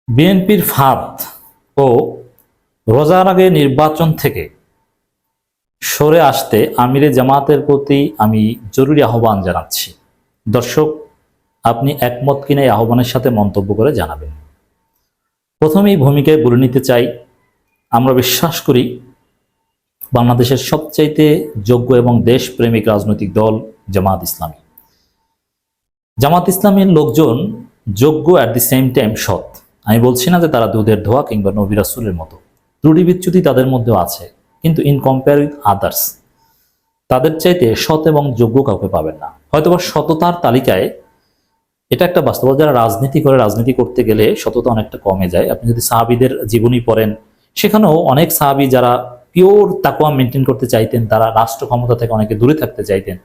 বিএনপির ফাঁদ ও রোজার আগে নির্বাচন থেকে সরে আসতে আমিরে জামাতের প্রতি আমি জরুরি আহ্বান জানাচ্ছি। দর্শক, আপনি একমত কিনা এই আহ্বানের সাথে মন্তব্য করে জানাবেন। প্রথমেই ভূমিকায় বলে নিতে চাই, আমরা বিশ্বাস করি বাংলাদেশের সবচাইতে যোগ্য এবং দেশপ্রেমিক রাজনৈতিক দল জামাত ইসলামী। জামাত ইসলামীর লোকজন যোগ্য, অ্যাট দি সেম টাইম সৎ। আমি বলছি না যে তারা দুধের ধোয়া কিংবা নবী রাসূলের মতো, ত্রুটি বিচ্যুতি তাদের মধ্যেও আছে, কিন্তু ইন কম্পেয়ার উইথ আদার্স তাদের চাইতে সৎ এবং যোগ্য কাউকে পাবেন না। হয়তোবা সততার তালিকায় এটা একটা বাস্তবতা, যারা রাজনীতি করতে গেলে সততা অনেকটা কমে যায়। আপনি যদি সাহাবীদের জীবনী পড়েন, সেখানেও অনেক সাহাবী যারা পিওর তাকওয়া মেনটেন করতে চাইতেন, তারা রাষ্ট্র ক্ষমতা থেকে অনেকে দূরে থাকতে চাইতেন।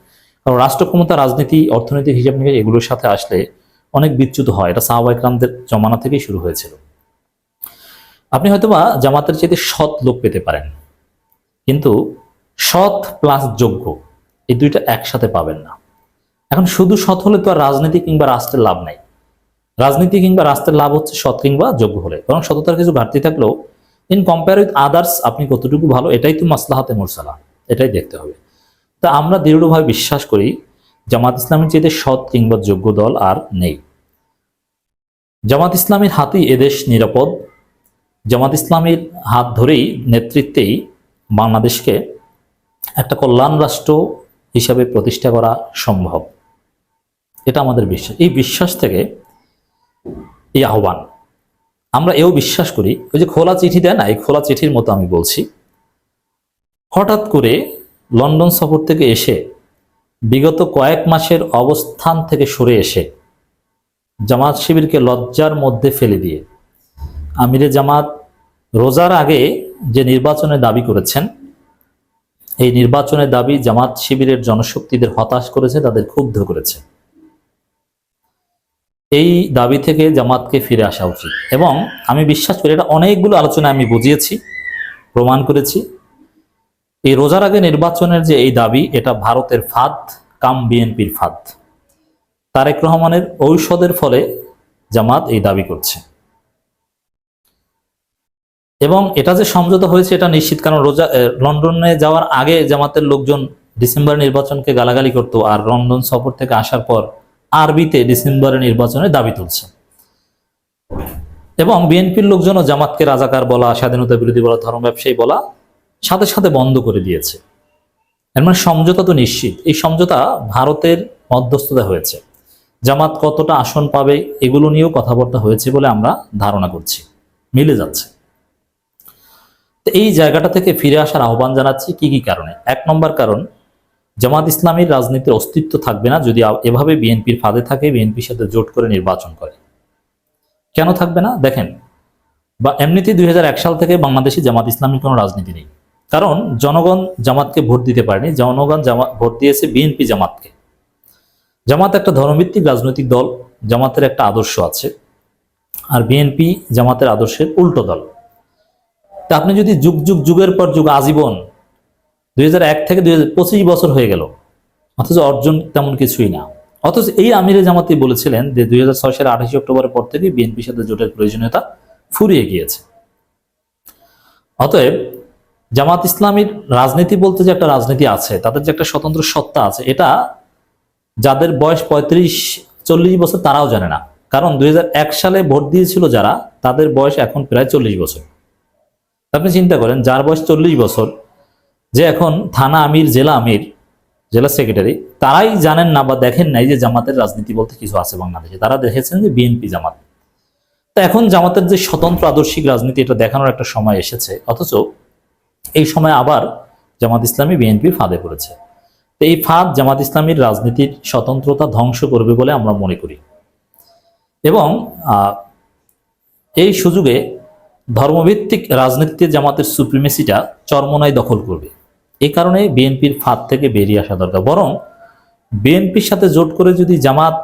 কারণ রাষ্ট্র ক্ষমতা, রাজনীতি, অর্থনৈতিক হিসাব নিকাশ এগুলোর সাথে আসলে অনেক বিচ্যুত হয়। এটা সাহাবা ইকরামদের জমানা থেকেই শুরু হয়েছিল। আপনি হয়তোবা জামাতের চাইতে সৎ লোক পেতে পারেন, কিন্তু সৎ প্লাস যোগ্য এই দুইটা একসাথে পাবেন না। এখন শুধু সৎ হলে তো আর রাজনীতি কিংবা রাষ্ট্রের লাভ নাই। রাজনীতি কিংবা রাষ্ট্রের লাভ হচ্ছে সৎ কিংবা যোগ্য হলে। বরং সততার কিছু ঘাটতি থাকলেও ইন কম্পেয়ার উইথ আদার্স আপনি কতটুকু ভালো, এটাই তো মাসলাহাতে মুরসালা, এটাই দেখতে হবে। তা আমরা দৃঢ়ভাবে বিশ্বাস করি জামাত ইসলামের চাইতে সৎ কিংবা যোগ্য দল আর নেই। জামাত ইসলামের হাতেই এদেশ নিরাপদ। জামাত ইসলামের হাত ধরেই, নেতৃত্বেই বাংলাদেশকে একটা কল্যাণ রাষ্ট্র হিসাবে প্রতিষ্ঠা করা সম্ভব। এটা আমাদের বিশ্বাস। এই বিশ্বাস থেকে এই আহ্বান। আমরা এও বিশ্বাস করি, ওই যে খোলা চিঠি দেয় না, এই খোলা চিঠির মতো আমি বলছি, হঠাৎ করে লন্ডন সফর থেকে এসে বিগত কয়েক মাসের অবস্থান থেকে সরে এসে জামাত শিবিরকে লজ্জার মধ্যে ফেলে দিয়ে আমিরে জামাত রোজার আগে যে নির্বাচনের দাবি করেছেন, এই নির্বাচনের দাবি জামাত শিবিরের জনশক্তিদের হতাশ করেছে, তাদের ক্ষুব্ধ করেছে। এই দাবি থেকে জামাতকে ফিরে আসা উচিত। এবং আমি বিশ্বাস করি, এটা অনেকগুলো আলোচনা আমি বুঝিয়েছি, প্রমাণ করেছি, এই রোজার আগে নির্বাচনের যে এই দাবি, এটা ভারতের ফাঁদ কাম বিএনপির ফাঁদ। তারেক রহমানের ঔষধের ফলে জামাত এই দাবি করছে। এবং এটা যে সমঝোতা হয়েছে এটা নিশ্চিত, কারণ লন্ডনে যাওয়ার আগে জামাতের লোকজন ডিসেম্বর নির্বাচনকে গালাগালি করত, আর লন্ডন সফর থেকে আসার পর আরবিতে ডিসেম্বরের নির্বাচনের দাবি তুলছে। এবং বিএনপির লোকজনও জামাতকে রাজাকার বলা, স্বাধীনতা বিরোধী বলা, ধর্ম ব্যবসায়ী বলা সাথে সাথে বন্ধ করে দিয়েছে। এর মানে সমঝোতা তো নিশ্চিত। এই সমঝোতা ভারতের মধ্যস্থতা হয়েছে। জামাত কতটা আসন পাবে এগুলো নিয়েও কথাবার্তা হয়েছে বলে আমরা ধারণা করছি, মিলে যাচ্ছে। তো এই জায়গাটা থেকে ফিরে আসার আহ্বান জানাচ্ছি। কি কি কারণে? এক নম্বর কারণ, জামাত ইসলামীর রাজনীতির অস্তিত্ব থাকবে না যদি এভাবে বিএনপির ফাঁদে থাকে, বিএনপির সাথে জোট করে নির্বাচন করে। কেন থাকবে না? দেখেন, বা এমনিতেই 2001 সাল থেকে বাংলাদেশে জামাত ইসলামীর কোনো রাজনীতি নেই। কারণ জনগণ জামাতকে ভোট দিতে পারেনি, জনগণ ভোট দিয়েছে বিএনপি জামাতকে। জামাত একটা ধর্মভিত্তিক রাজনৈতিক দল, জামাতের একটা আদর্শ আছে, আর বিএনপি জামাতের আদর্শের উল্টো দল। তা আপনি যদি যুগের পর যুগ, আজীবন 2001 থেকে 2025 বছর হয়ে গেল, অথচ অর্জন তেমন কিছুই না। অথচ এই আমিরে জামাতি বলেছিলেন যে 2006 সালের 28 অক্টোবরের পর থেকে বিএনপির সাথে জোটের প্রয়োজনীয়তা ফুরিয়ে গিয়েছে। অতএব জামাত ইসলামীর রাজনীতি বলতে যে একটা রাজনীতি আছে, তাদের যে একটা স্বতন্ত্র সত্তা আছে, এটা যাদের বয়স 35-40 বছর তারাও জানে না। কারণ 2001 সালে ভোট দিয়েছিল যারা, তাদের বয়স এখন প্রায় 40 বছর। আপনি চিন্তা করেন, যার বয়স 40 বছর, যে এখন থানা আমির, জেলা সেক্রেটারি, তারাই জানেন না বা দেখেন নাই যে জামাতের রাজনীতি বলতে কিছু আছে বাংলাদেশে। তারা দেখেছেন যে বিএনপি জামাত। তো এখন জামাতের যে স্বতন্ত্র আদর্শিক রাজনীতি, এটা দেখানোর একটা সময় এসেছে। অথচ এই সময় আবার জামাত ইসলামী বিএনপির ফাঁদে পড়েছে। তো এই ফাঁদ জামাত ইসলামীর রাজনীতির স্বতন্ত্রতা ধ্বংস করবে বলে আমরা মনে করি। এবং এই সুযোগে ধর্মভিত্তিক রাজনীতিতে জামাতের সুপ্রিমেসিটা চরমোনাই দখল করবে। এই কারণে বিএনপির ফাঁদ থেকে বেরিয়ে আসা দরকার। বরং বিএনপির সাথে জোট করে যদি জামাত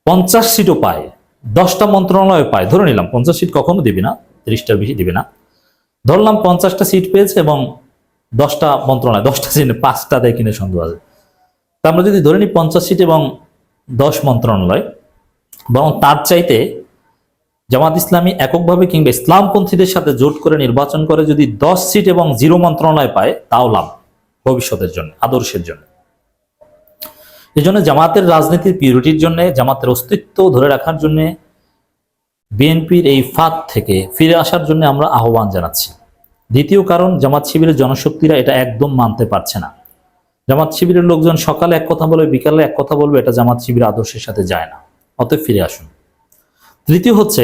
50 সিটও পায়, 10টা মন্ত্রণালয় পায়, ধরে নিলাম 50 সিট কখনো দিবে না, 30টার বেশি দিবে না, ধরলাম 50টা সিট পেয়েছে এবং 10টা মন্ত্রণালয়, 10টা সিট 5টা দেয় কিনে সন্দেহ আছে। তা আমরা যদি ধরে নিই 50 সিট এবং 10 মন্ত্রণালয়, বরং তার চাইতে জামাত ইসলামী এককভাবে কিংবা ইসলামপন্থীদের সাথে জোট করে নির্বাচন করে যদি 10 সিট এবং 0 মন্ত্রণালয় পায়, তাও লাভ ভবিষ্যতের জন্য, আদর্শের জন্য। এই জন্য জামাতের রাজনীতির পিউরিটির জন্য, জামাতের অস্তিত্ব ধরে রাখার জন্য, বিএনপির এই ফাঁদ থেকে ফিরে আসার জন্য আমরা আহ্বান জানাচ্ছি। দ্বিতীয় কারণ, জামাত শিবিরের জনশক্তিরা এটা একদম মানতে পারছে না। জামাত শিবিরের লোকজন সকালে এক কথা বলবে, বিকালে এক কথা বলবে, এটা জামাত শিবির আদর্শের সাথে যায় না। অতএব ফিরে আসুন। তৃতীয় হচ্ছে,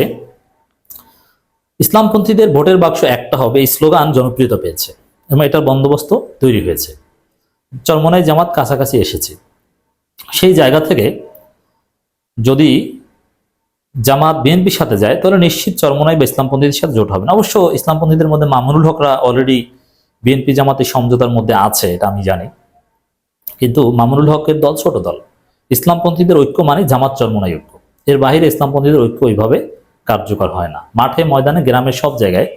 ইসলামপন্থীদের ভোটের বাক্স একটা হবে, এই স্লোগান জনপ্রিয়তা পেয়েছে এবং এটার বন্দোবস্ত তৈরি হয়েছে। চরমোনাই জামাত কাছাকাছি এসেছে। সেই জায়গা থেকে যদি জামাত বিএনপির সাথে যায়, তাহলে নিশ্চিত চরমোনাই বা ইসলামপন্থীদের সাথে জোট হবে না। অবশ্য ইসলামপন্থীদের মধ্যে মামুনুল হকরা অলরেডি বিএনপি জামাতের সমঝোতার মধ্যে আছে, এটা আমি জানি। কিন্তু মামুনুল হকের দল ছোট দল। ইসলামপন্থীদের ঐক্য মানে জামাত চরমোনাই ঐক্য, এর বাইরে ইসলামপন্থীদের ঐক্য ওইভাবে কার্যকর হয় না। মাঠে ময়দানে গ্রামের সব জায়গায়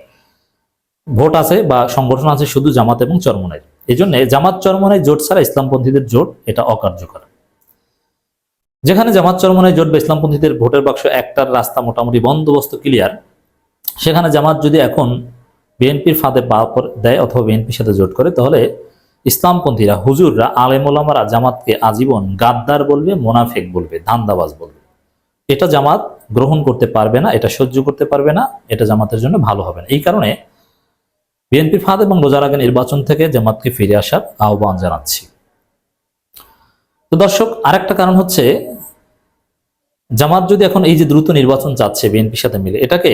ভোট আছে বা সংগঠন আছে শুধু জামাত এবং চরমোনাই। এই জন্য জামাত চরমোনাই জোট ছাড়া ইসলামপন্থীদের জোট এটা অকার্যকর। যেখানে জামাত চরমোনাই জোট বা ইসলামপন্থীদের ভোটের বাক্স একটার রাস্তা মোটামুটি বন্দোবস্ত ক্লিয়ার, সেখানে জামাত যদি এখন বিএনপির ফাঁদে পা দেয় অথবা বিএনপির সাথে জোট করে, তাহলে ইসলামপন্থীরা, হুজুররা, আলেম ওলামারা জামাতকে আজীবন গাদ্দার বলবে, মোনাফেক বলবে, ধান্দাবাজ বলবে। এটা জামাত গ্রহণ করতে পারবে না, এটা সহ্য করতে পারবে না, এটা জামাতের জন্য ভালো হবে না। এই কারণে বিএনপির ফাঁদ এবং রোজার আগে নির্বাচন থেকে জামাতকে ফিরে আসার আহ্বান জানাচ্ছি। তো দর্শক, আরেকটা কারণ হচ্ছে, জামাত যদি এখন এই যে দ্রুত নির্বাচন চাচ্ছে বিএনপির সাথে মিলে, এটাকে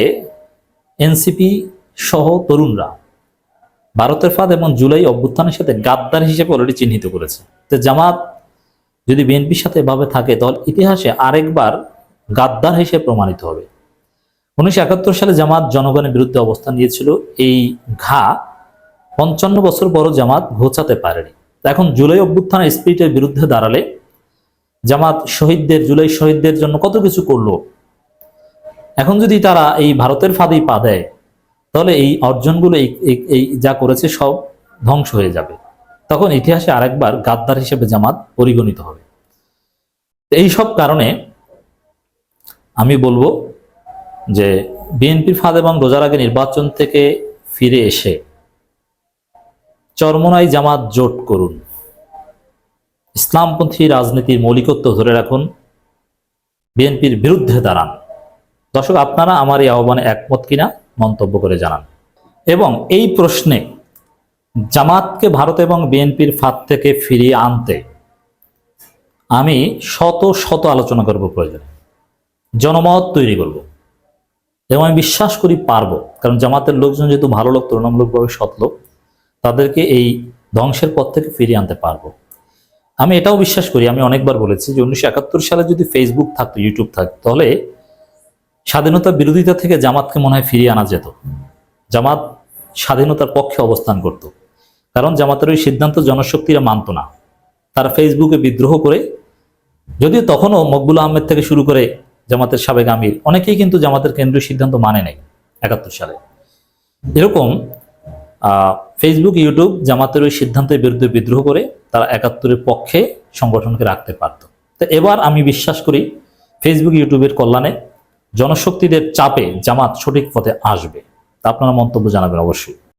এনসিপি সহ তরুণরা ভারতের ফাঁদ এবং জুলাই অভ্যুত্থানের সাথে গাদ্দার হিসেবে অলরেডি চিহ্নিত করেছে। তো জামাত যদি বিএনপির সাথে এভাবে থাকে, তাহলে ইতিহাসে আরেকবার গাদ্দার হিসেবে প্রমাণিত হবে। 1971 সালে জামাত জনগণের বিরুদ্ধে অবস্থান নিয়েছিল। এই ঘা 55 বছর পরও জামাত ঘোচাতে পারেনি। এখন জুলাই অভ্যুত্থানের স্পিরিটের বিরুদ্ধে দাঁড়ালে জামাত জুলাই শহীদদের জন্য কত কিছু করলো। এখন যদি তারা এই ভারতের ফাঁদেই পা দেয়, তাহলে এই অর্জনগুলো এই যা করেছে সব ধ্বংস হয়ে যাবে। তখন ইতিহাসে আরেকবার গাদ্দার হিসেবে জামাত পরিগণিত হবে। এই সব কারণে আমি বলবো যে বিএনপির ফাঁদ এবং রোজার আগে নির্বাচন থেকে ফিরে এসে চরমোনাই জামাত জোট করুন, ইসলামপন্থী রাজনীতির মৌলিকত্ব ধরে রাখুন, বিএনপির বিরুদ্ধে দাঁড়ান। দর্শক, আপনারা আমার এই আহ্বানে একমত কিনা মন্তব্য করে জানান। এবং এই প্রশ্নে জামাতকে ভারত এবং বিএনপির ফাঁদ থেকে ফিরিয়ে আনতে আমি শত শত আলোচনা করব, প্রয়োজনে জনমত তৈরি করব, এবং আমি বিশ্বাস করি পারবো। কারণ জামাতের লোকজন যেহেতু ভালো লোক, তুলনামূলকভাবে সৎ লোক, তাদেরকে এই ধ্বংসের পথ থেকে ফিরিয়ে আনতে পারবো। আমি এটাও বিশ্বাস করি, আমি অনেকবার বলেছি যে 1971 সালে যদি ফেসবুক থাকতো, ইউটিউব থাকতো, তাহলে স্বাধীনতা বিরোধিতা থেকে জামাতকে মনে হয় ফিরিয়ে আনা যেত। জামাত স্বাধীনতার পক্ষে অবস্থান করত, কারণ জামাতের ওই সিদ্ধান্ত জনশক্তিরা মানত না। তারা ফেসবুকে বিদ্রোহ করে, যদিও তখনও মকবুল আহমেদ থেকে শুরু করে জামাতের সাবেক আমির অনেকেই কিন্তু জামাতের কেন্দ্রীয় সিদ্ধান্ত মানে নাই 71 সালে। এরকম ফেসবুক, ইউটিউব জামাতের ওই সিদ্ধান্তের বিরুদ্ধে বিদ্রোহ করে তারা 71-এর পক্ষে সংগঠনকে রাখতে পারত। তো এবার আমি বিশ্বাস করি ফেসবুক, ইউটিউবের কল্যাণে, জনশক্তিদের চাপে জামাত সঠিক পথে আসবে। তা আপনারা মন্তব্য জানাবেন অবশ্যই।